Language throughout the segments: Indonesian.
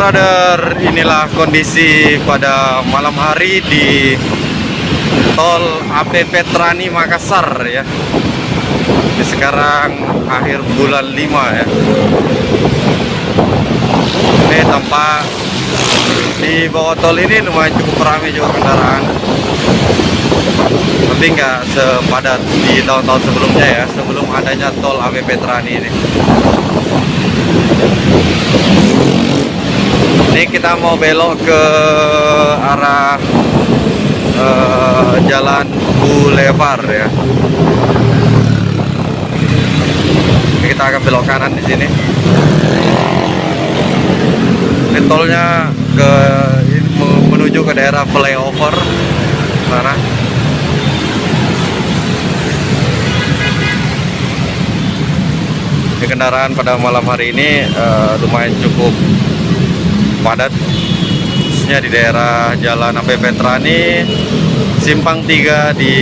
brother, inilah kondisi pada malam hari di tol AP Petrani Makassar ya. Ini sekarang akhir bulan 5 ya. Ini tampak di bawah tol ini lumayan cukup ramai juga kendaraan, tapi nggak sepadat di tahun-tahun sebelumnya ya, sebelum adanya tol AP Petrani ini. Ini kita mau belok ke arah Jalan Boulevard ya. Ini kita akan belok kanan di sini. Ini tolnya menuju ke daerah flyover sana. Ini kendaraan pada malam hari ini lumayan cukup padat, khususnya di daerah Jalan AP Petrani, Simpang 3 di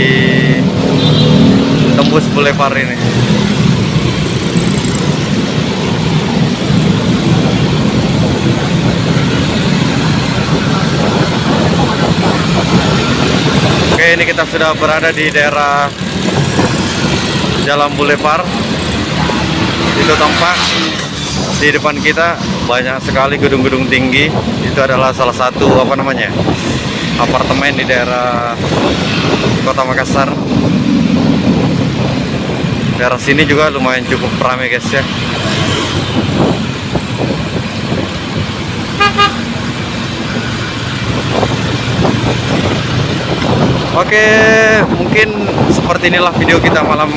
tembus Boulevard ini. Oke, ini kita sudah berada di daerah Jalan Boulevard. Itu tampak di depan kita banyak sekali gedung-gedung tinggi. Itu adalah salah satu apartemen di daerah Kota Makassar. Daerah sini juga lumayan cukup ramai guys ya. Oke, mungkin seperti inilah video kita malam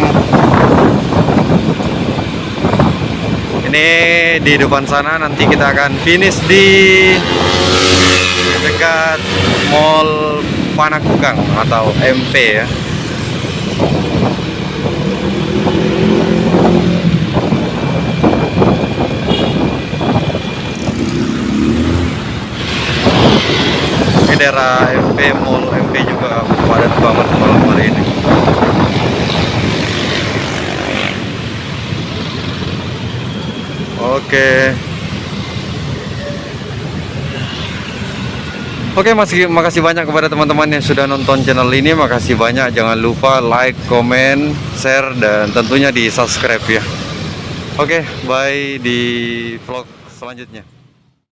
ini. Di depan sana nanti kita akan finish di dekat Mall Panakukang atau MP ya. Ini daerah MP, Mall MP juga padat banget malam hari ini. Oke, makasih banyak kepada teman-teman yang sudah nonton channel ini. Makasih banyak. Jangan lupa like, komen, share, dan tentunya di subscribe ya. Oke, bye di vlog selanjutnya.